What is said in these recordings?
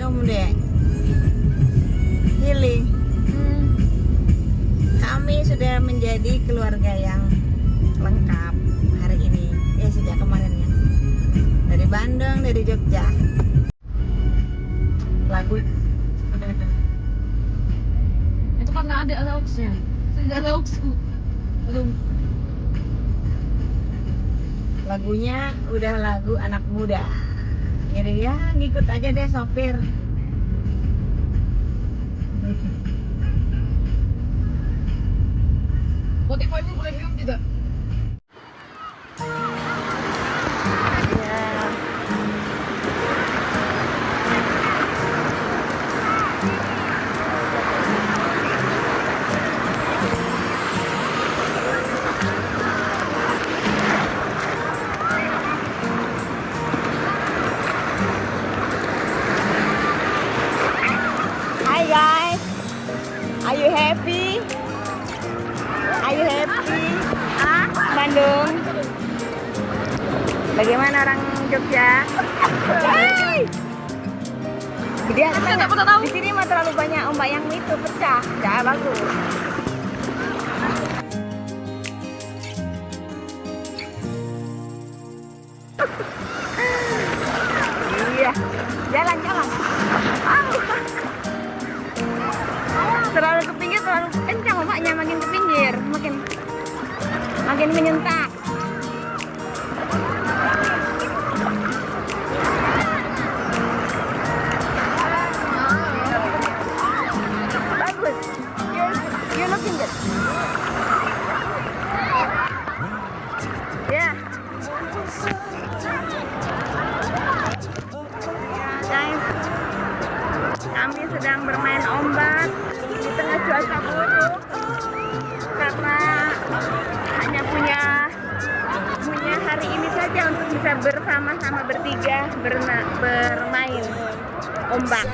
kamu dek? Healing. Kami sudah menjadi keluarga yang lengkap hari ini. Sejak kemarin ya. Dari Bandung, dari Jogja. Lagu Itu karena ada auxnya. Tidak ada auxku. Belum. lagunya udah lagu anak muda. Jadi ya ngikut aja deh sopir. Spotify-nya boleh minum tidak? Ya. Hi guys, are you happy? Are you happy? Bandung. Bagaimana orang Jogja? Hai. Dia di sini mah terlalu banyak ombak yang itu pecah, nggak bagus. Iya, jalan. Terlalu ke pinggir, terlalu kencang ombaknya, makin ke pinggir, makin menyentak. Bagus, you're looking good. Ya. Guys, kami sedang bermain ombak di tengah cuaca buruk karena hanya punya hari ini saja untuk bisa bersama-sama bertiga bermain ombak.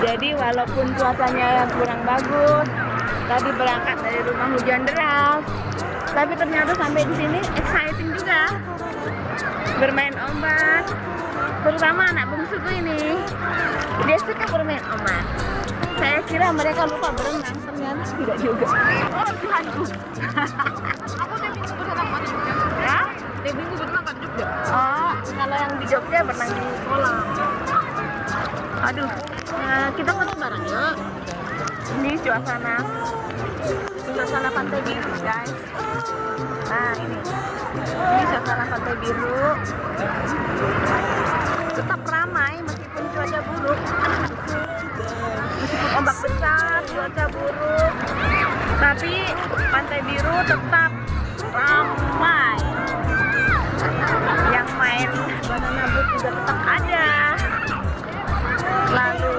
Jadi walaupun cuacanya kurang bagus, tadi berangkat dari rumah hujan deras, tapi ternyata sampai di sini exciting juga bermain ombak. Terutama anak bungsuku ini, dia suka bermain ombak. Saya kira mereka lupa berenang, ternyata tidak juga. Oh Tuhanku. Aku Minggu berenang di Jogja. Ya? Minggu berenang di Jogja. Oh, kalau yang di Jogja berenang di kolam. Aduh, kita foto bareng yuk. Ini suasana Pantai Biru guys. Nah ini suasana Pantai Biru. Tetap ramai meskipun cuaca buruk. Meskipun ombak besar, cuaca buruk, tapi Pantai Biru tetap ramai. Yang main banana boat juga tetap ada. Lalu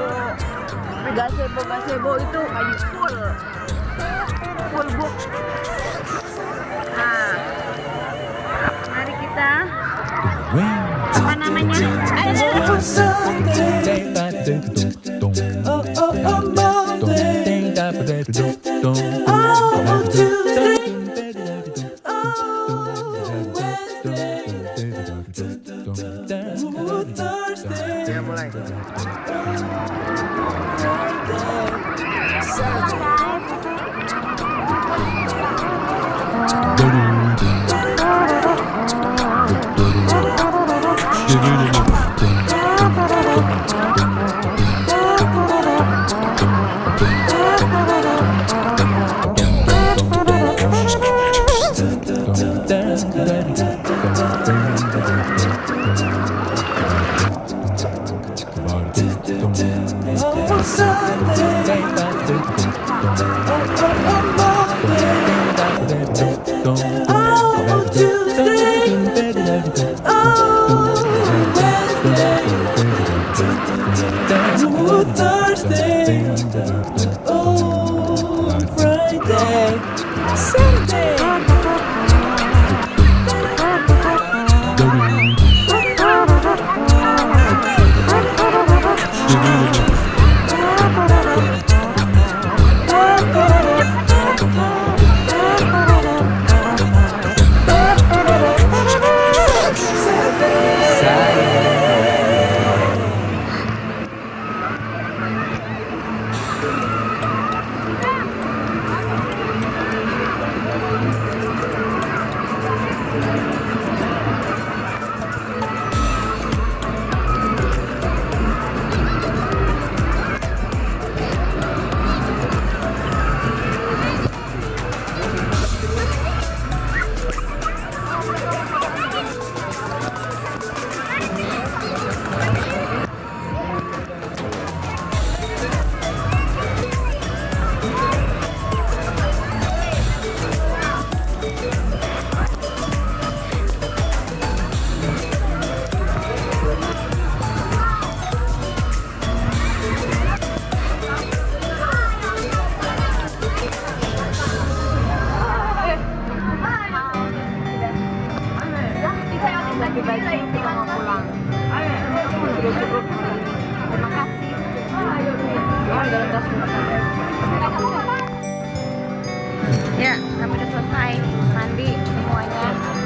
gazebo itu full book. Nah, mari kita apa namanya? Ya mulai. Don't Ya, kami udah selesai mandi semuanya.